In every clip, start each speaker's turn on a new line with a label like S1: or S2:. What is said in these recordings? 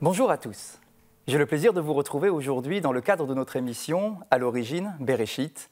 S1: Bonjour à tous. J'ai le plaisir de vous retrouver aujourd'hui dans le cadre de notre émission « À l'origine, Bereshit »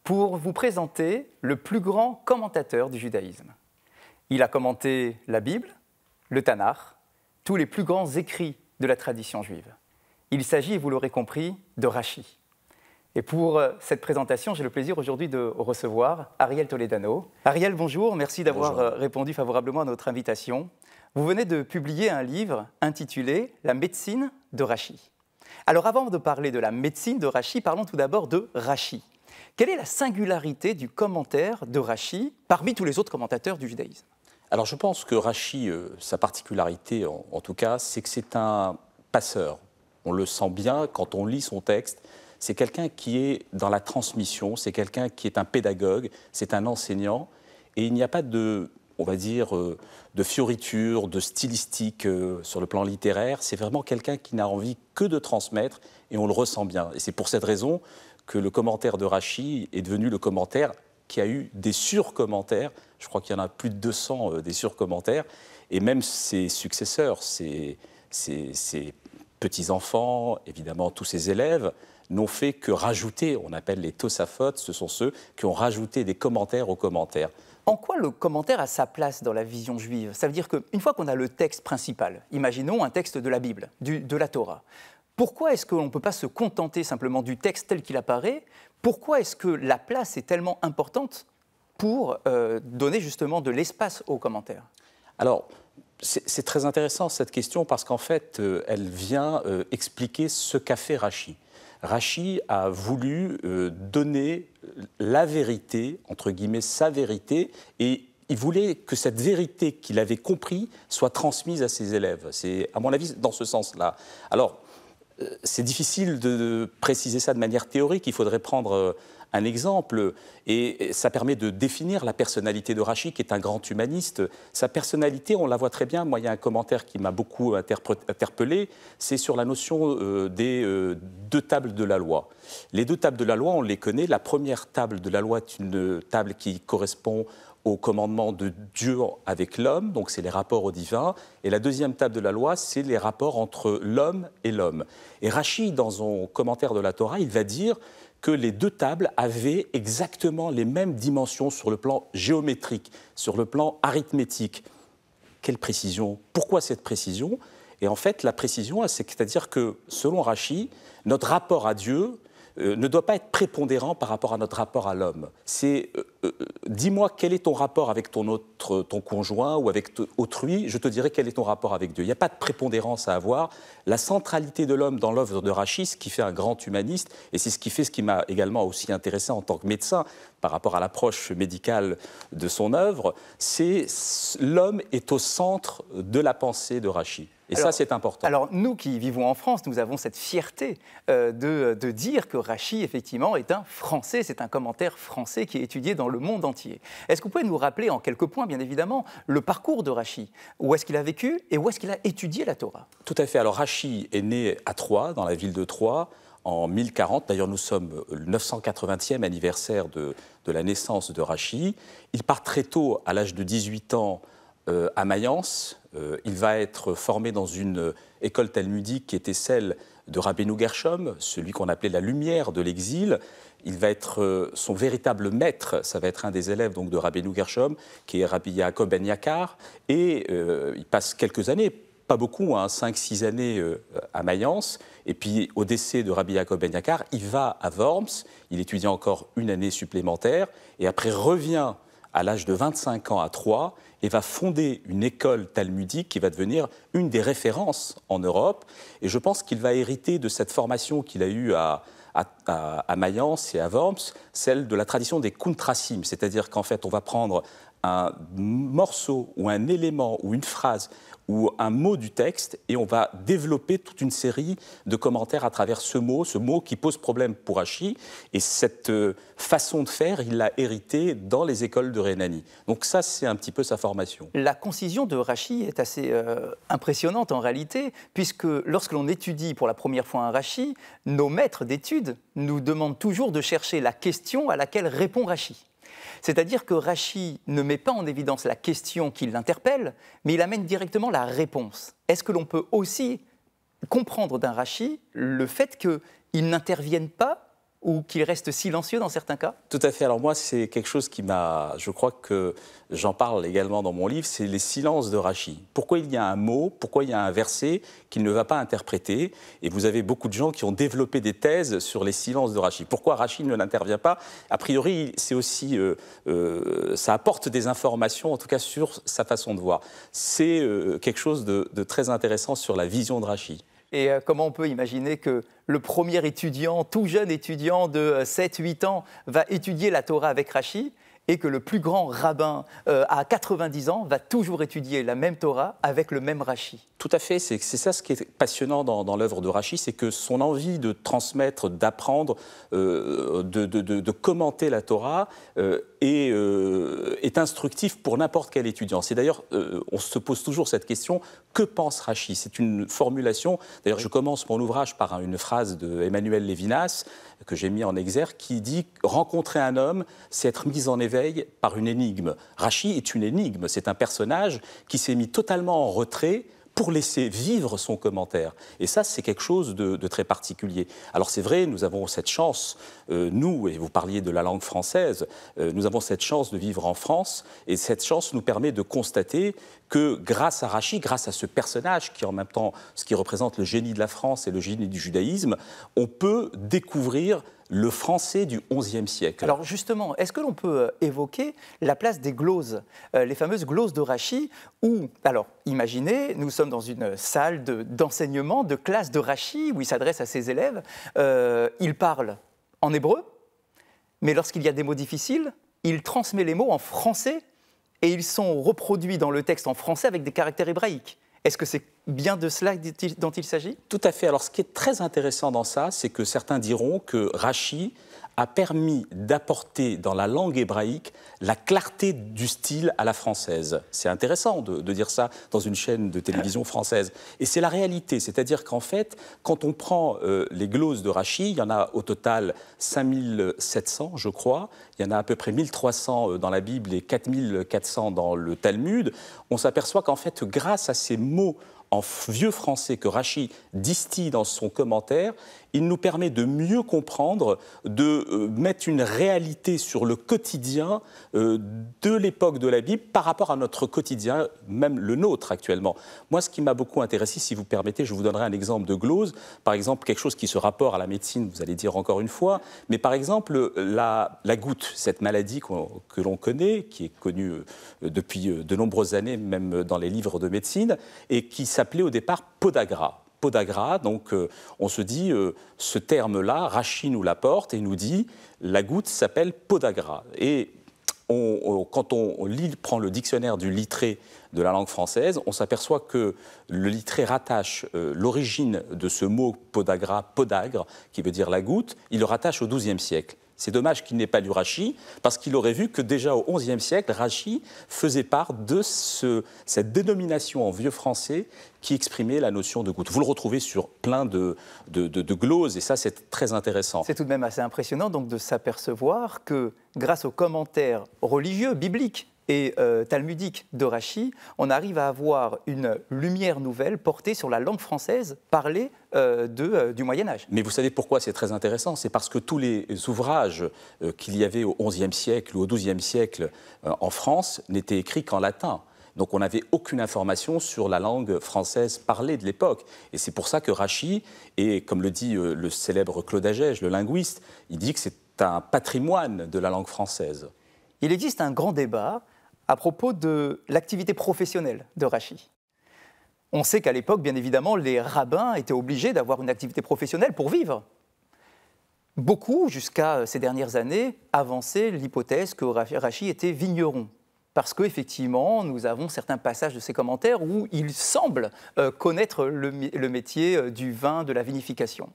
S1: pour vous présenter le plus grand commentateur du judaïsme. Il a commenté la Bible, le Tanakh, tous les plus grands écrits de la tradition juive. Il s'agit, vous l'aurez compris, de Rashi. Et pour cette présentation, j'ai le plaisir aujourd'hui de recevoir Ariel Toledano. Ariel, bonjour, merci d'avoir répondu favorablement à notre invitation. Vous venez de publier un livre intitulé « La médecine de Rashi ». Alors avant de parler de la médecine de Rashi, parlons tout d'abord de Rashi. Quelle est la singularité du commentaire de Rashi parmi tous les autres commentateurs du judaïsme?
S2: Alors je pense que Rashi, sa particularité en tout cas, c'est que c'est un passeur. On le sent bien quand on lit son texte. C'est quelqu'un qui est dans la transmission, c'est quelqu'un qui est un pédagogue, c'est un enseignant. Et il n'y a pas de, on va dire, de fioriture, de stylistique sur le plan littéraire. C'est vraiment quelqu'un qui n'a envie que de transmettre et on le ressent bien. Et c'est pour cette raison que le commentaire de Rashi est devenu le commentaire qui a eu des surcommentaires. Je crois qu'il y en a plus de 200 des surcommentaires. Et même ses successeurs, ses petits-enfants, évidemment tous ses élèves, n'ont fait que rajouter, on appelle les Tosafot, ce sont ceux qui ont rajouté des commentaires aux commentaires.
S1: En quoi le commentaire a sa place dans la vision juive? Ça veut dire qu'une fois qu'on a le texte principal, imaginons un texte de la Bible, de la Torah, pourquoi est-ce qu'on ne peut pas se contenter simplement du texte tel qu'il apparaît? Pourquoi est-ce que la place est tellement importante pour donner justement de l'espace aux commentaires?
S2: Alors, c'est très intéressant cette question parce qu'en fait, elle vient expliquer ce qu'a fait Rashi. Rashi a voulu donner la vérité, entre guillemets, sa vérité, et il voulait que cette vérité qu'il avait comprise soit transmise à ses élèves. C'est, à mon avis, dans ce sens-là. Alors, c'est difficile de préciser ça de manière théorique, il faudrait prendre un exemple, et ça permet de définir la personnalité de Rashi, qui est un grand humaniste. Sa personnalité, on la voit très bien. Moi, il y a un commentaire qui m'a beaucoup interpellé, c'est sur la notion des deux tables de la loi. Les deux tables de la loi, on les connaît. La première table de la loi est une table qui correspond au commandement de Dieu avec l'homme, donc c'est les rapports au divin. Et la deuxième table de la loi, c'est les rapports entre l'homme et l'homme. Et Rashi, dans son commentaire de la Torah, il va dire que les deux tables avaient exactement les mêmes dimensions sur le plan géométrique, sur le plan arithmétique. Quelle précision! Pourquoi cette précision? Et en fait, la précision, c'est-à-dire que, selon Rashi, notre rapport à Dieu ne doit pas être prépondérant par rapport à notre rapport à l'homme. C'est dis-moi quel est ton rapport avec ton conjoint ou avec autrui, je te dirai quel est ton rapport avec Dieu. Il n'y a pas de prépondérance à avoir. La centralité de l'homme dans l'œuvre de Rashi, ce qui fait un grand humaniste, et c'est ce qui m'a également aussi intéressé en tant que médecin par rapport à l'approche médicale de son œuvre, c'est l'homme est au centre de la pensée de Rashi. Et alors, ça, c'est important.
S1: Alors, nous qui vivons en France, nous avons cette fierté de dire que Rashi, effectivement, est un Français, c'est un commentaire français qui est étudié dans le monde entier. Est-ce que vous pouvez nous rappeler en quelques points, bien évidemment, le parcours de Rashi? Où est-ce qu'il a vécu et où est-ce qu'il a étudié la Torah?
S2: Tout à fait. Alors, Rashi est né à Troyes, dans la ville de Troyes, en 1040. D'ailleurs, nous sommes le 980e anniversaire de la naissance de Rashi. Il part très tôt, à l'âge de 18 ans, à Mayence. Il va être formé dans une école talmudique qui était celle de Rabbeinu Gershom, celui qu'on appelait la lumière de l'exil. Il va être son véritable maître, ça va être un des élèves donc, de Rabbeinu Gershom, qui est Rabbi Yaakov Ben Yakar. Et il passe quelques années, pas beaucoup, 5-6 années à Mayence. Et puis, au décès de Rabbi Yaakov Ben Yakar, il va à Worms, il étudie encore une année supplémentaire, et après revient à l'âge de 25 ans à Troyes, et va fonder une école talmudique qui va devenir une des références en Europe. Et je pense qu'il va hériter de cette formation qu'il a eue à Mayence et à Worms, celle de la tradition des kuntrasim, c'est-à-dire qu'en fait, on va prendre un morceau ou un élément ou une phrase ou un mot du texte et on va développer toute une série de commentaires à travers ce mot qui pose problème pour Rashi. Et cette façon de faire, il l'a hérité dans les écoles de Rhénanie. Donc ça, c'est un petit peu sa formation.
S1: La concision de Rashi est assez impressionnante en réalité, puisque lorsque l'on étudie pour la première fois un Rashi, nos maîtres d'études nous demandent toujours de chercher la question à laquelle répond Rashi. C'est-à-dire que Rashi ne met pas en évidence la question qui l'interpelle, mais il amène directement la réponse. Est-ce que l'on peut aussi comprendre d'un Rachi le fait qu'il n'intervienne pas ou qu'il reste silencieux dans certains cas?
S2: Tout à fait. Alors moi, c'est quelque chose qui m'a... Je crois que j'en parle également dans mon livre, c'est les silences de Rachi. Pourquoi il y a un mot, pourquoi il y a un verset qu'il ne va pas interpréter? Et vous avez beaucoup de gens qui ont développé des thèses sur les silences de Rachi. Pourquoi Rachi ne n'intervient pas? A priori, c'est aussi... ça apporte des informations, en tout cas sur sa façon de voir. C'est quelque chose de très intéressant sur la vision de Rachi.
S1: Et comment on peut imaginer que le premier étudiant, tout jeune étudiant de 7-8 ans, va étudier la Torah avec Rachi et que le plus grand rabbin à 90 ans va toujours étudier la même Torah avec le même Rachi?
S2: Tout à fait, c'est ça ce qui est passionnant dans l'œuvre de Rachi, c'est que son envie de transmettre, d'apprendre, de commenter la Torah est instructif pour n'importe quel étudiant. C'est d'ailleurs, on se pose toujours cette question, que pense Rachi? C'est une formulation, d'ailleurs je commence mon ouvrage par une phrase de Emmanuel Lévinas, que j'ai mis en exergue, qui dit « Rencontrer un homme, c'est être mis en éveil par une énigme ». Rachi est une énigme, c'est un personnage qui s'est mis totalement en retrait pour laisser vivre son commentaire. Et ça, c'est quelque chose de très particulier. Alors c'est vrai, nous avons cette chance, nous, et vous parliez de la langue française, nous avons cette chance de vivre en France, et cette chance nous permet de constater que grâce à Rachi, grâce à ce personnage qui est en même temps ce qui représente le génie de la France et le génie du judaïsme, on peut découvrir le français du XIe siècle.
S1: Alors justement, est-ce que l'on peut évoquer la place des gloses, les fameuses gloses de Rachi, où, alors imaginez, nous sommes dans une salle d'enseignement, de classe de Rachi, où il s'adresse à ses élèves, il parle en hébreu, mais lorsqu'il y a des mots difficiles, il transmet les mots en français et ils sont reproduits dans le texte en français avec des caractères hébraïques. Est-ce que c'est bien de cela dont il s'agit?
S2: Tout à fait. Alors, ce qui est très intéressant dans ça, c'est que certains diront que Rachi a permis d'apporter dans la langue hébraïque la clarté du style à la française. C'est intéressant de dire ça dans une chaîne de télévision française. Et c'est la réalité, c'est-à-dire qu'en fait, quand on prend les gloses de Rachi, il y en a au total 5700, je crois, il y en a à peu près 1300 dans la Bible et 4400 dans le Talmud, on s'aperçoit qu'en fait, grâce à ces mots en vieux français que Rachi distille dans son commentaire, il nous permet de mieux comprendre, de mettre une réalité sur le quotidien de l'époque de la Bible par rapport à notre quotidien, même le nôtre actuellement. Moi, ce qui m'a beaucoup intéressé, si vous permettez, je vous donnerai un exemple de glose, par exemple quelque chose qui se rapporte à la médecine, vous allez dire encore une fois, mais par exemple la goutte, cette maladie que l'on connaît, qui est connue depuis de nombreuses années, même dans les livres de médecine, et qui s'appelait au départ podagra. Podagra, donc on se dit, ce terme-là, Rachi nous l'apporte et nous dit, la goutte s'appelle podagra. Et quand on prend le dictionnaire du littré de la langue française, on s'aperçoit que le littré rattache l'origine de ce mot podagra, podagre, qui veut dire la goutte, il le rattache au XIIe siècle. C'est dommage qu'il n'ait pas lu Rachi, parce qu'il aurait vu que déjà au XIe siècle, Rachi faisait part de cette dénomination en vieux français qui exprimait la notion de goutte. Vous le retrouvez sur plein de gloses, et ça, c'est très intéressant.
S1: C'est tout de même assez impressionnant donc, de s'apercevoir que, grâce aux commentaires religieux, bibliques, et talmudique de Rachi, on arrive à avoir une lumière nouvelle portée sur la langue française parlée du Moyen-Âge.
S2: Mais vous savez pourquoi c'est très intéressant? C'est parce que tous les ouvrages qu'il y avait au XIe siècle ou au XIIe siècle en France n'étaient écrits qu'en latin. Donc on n'avait aucune information sur la langue française parlée de l'époque. Et c'est pour ça que Rachi, et comme le dit le célèbre Claude Agege, le linguiste, il dit que c'est un patrimoine de la langue française.
S1: Il existe un grand débat à propos de l'activité professionnelle de Rachi. On sait qu'à l'époque, bien évidemment, les rabbins étaient obligés d'avoir une activité professionnelle pour vivre. Beaucoup, jusqu'à ces dernières années, avançaient l'hypothèse que Rachi était vigneron. Parce qu'effectivement, nous avons certains passages de ses commentaires où il semble connaître le métier du vin, de la vinification.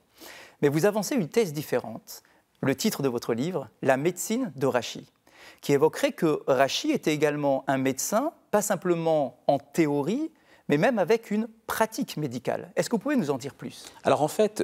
S1: Mais vous avancez une thèse différente. Le titre de votre livre, « La médecine de Rachi », qui évoquerait que Rachi était également un médecin, pas simplement en théorie, mais même avec une pratique médicale. Est-ce que vous pouvez nous en dire plus?
S2: Alors en fait,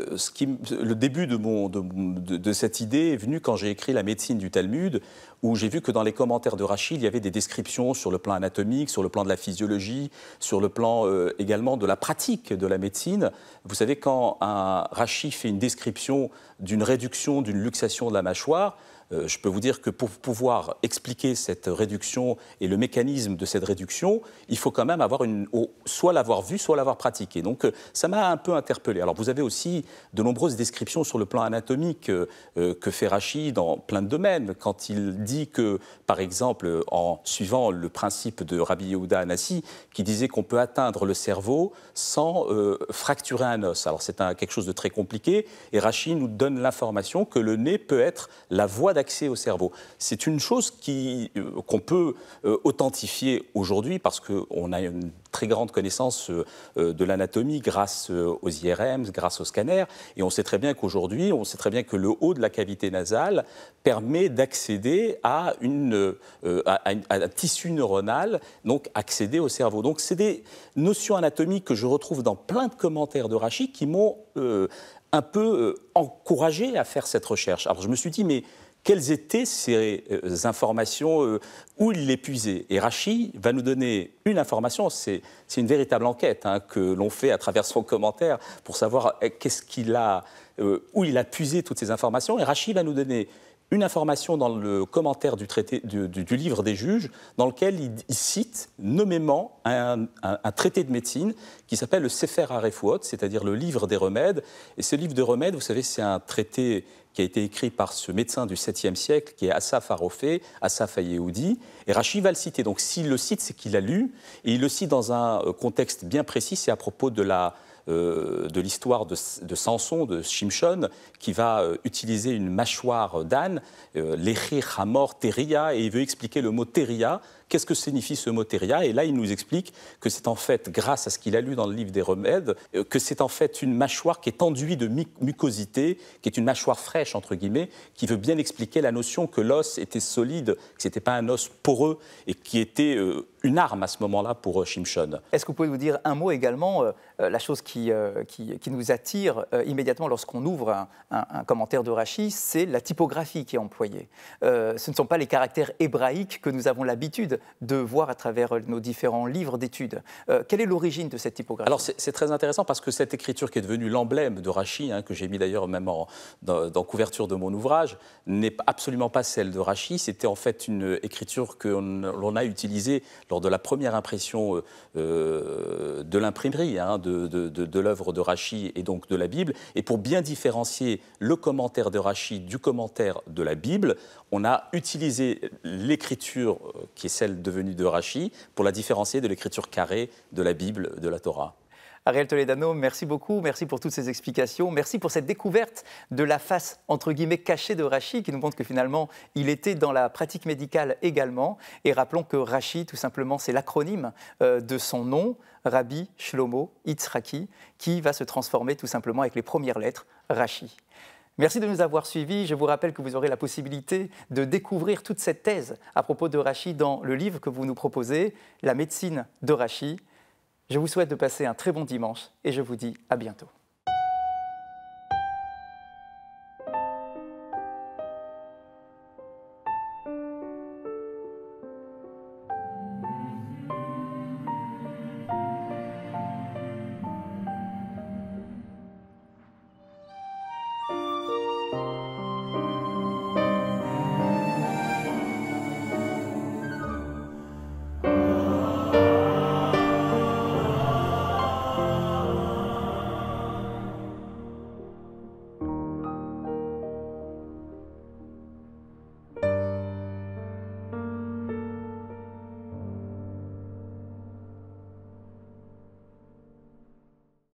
S2: le début de cette idée est venu quand j'ai écrit La médecine du Talmud, où j'ai vu que dans les commentaires de Rachi, il y avait des descriptions sur le plan anatomique, sur le plan de la physiologie, sur le plan également de la pratique de la médecine. Vous savez, quand un Rachi fait une description d'une réduction, d'une luxation de la mâchoire, je peux vous dire que pour pouvoir expliquer cette réduction et le mécanisme de cette réduction, il faut quand même soit l'avoir vu, soit l'avoir pratiqué. Donc ça m'a un peu interpellé. Alors vous avez aussi de nombreuses descriptions sur le plan anatomique que fait Rachi dans plein de domaines. Quand il dit que, par exemple, en suivant le principe de Rabbi Yehuda Hanassi, qui disait qu'on peut atteindre le cerveau sans fracturer un os. Alors c'est quelque chose de très compliqué, et Rachi nous donne l'information que le nez peut être la voie d'accès au cerveau. C'est une chose qu'on peut authentifier aujourd'hui parce qu'on a une très grande connaissance de l'anatomie grâce aux IRM, grâce aux scanners, et on sait très bien qu'aujourd'hui, on sait très bien que le haut de la cavité nasale permet d'accéder à un tissu neuronal, donc accéder au cerveau. Donc c'est des notions anatomiques que je retrouve dans plein de commentaires de Rachi qui m'ont un peu encouragé à faire cette recherche. Alors je me suis dit, mais quelles étaient ces informations, où il les puisait? Et Rachi va nous donner une information, c'est une véritable enquête que l'on fait à travers son commentaire pour savoir où il a puisé toutes ces informations. Et Rachi va nous donner une information dans le commentaire du livre des juges, dans lequel il cite nommément un traité de médecine qui s'appelle le Sefer HaRefuot, c'est-à-dire le livre des remèdes. Et ce livre de remèdes, vous savez, c'est un traité qui a été écrit par ce médecin du 7e siècle, qui est Asaph HaRofé, Asaph HaYehudi, et Rachi va le citer. Donc s'il le cite, c'est qu'il l'a lu, et il le cite dans un contexte bien précis, c'est à propos de l'histoire de Samson, de Shimshon, qui va utiliser une mâchoire d'âne, l'Echir Hamor Teria, et il veut expliquer le mot Teria. Qu'est-ce que signifie ce mot Teria? Et là, il nous explique que c'est en fait, grâce à ce qu'il a lu dans le livre des remèdes, que c'est en fait une mâchoire qui est enduite de mucosité, qui est une mâchoire fraîche, entre guillemets, qui veut bien expliquer la notion que l'os était solide, que ce n'était pas un os poreux, et qui était une arme à ce moment-là pour Shimshon.
S1: Est-ce que vous pouvez nous dire un mot également, la chose qui nous attire immédiatement lorsqu'on ouvre un commentaire de Rachi, c'est la typographie qui est employée. Ce ne sont pas les caractères hébraïques que nous avons l'habitude de voir à travers nos différents livres d'études. Quelle est l'origine de cette typographie?
S2: Alors c'est très intéressant parce que cette écriture qui est devenue l'emblème de Rachi, que j'ai mis d'ailleurs même dans couverture de mon ouvrage, n'est absolument pas celle de Rachi. C'était en fait une écriture que l'on a utilisée lors de la première impression de l'imprimerie de l'œuvre de Rachi et donc de la Bible. Et pour bien différencier le commentaire de Rachi du commentaire de la Bible, on a utilisé l'écriture qui est celle devenue de Rachi pour la différencier de l'écriture carrée de la Bible, de la Torah.
S1: Ariel Toledano, merci beaucoup, merci pour toutes ces explications, merci pour cette découverte de la face, entre guillemets, cachée de Rachi, qui nous montre que finalement, il était dans la pratique médicale également. Et rappelons que Rachi, tout simplement, c'est l'acronyme de son nom, Rabbi Shlomo Yitzhaki, qui va se transformer tout simplement avec les premières lettres, Rachi. Merci de nous avoir suivis. Je vous rappelle que vous aurez la possibilité de découvrir toute cette thèse à propos de Rachi dans le livre que vous nous proposez, La médecine de Rachi. Je vous souhaite de passer un très bon dimanche et je vous dis à bientôt.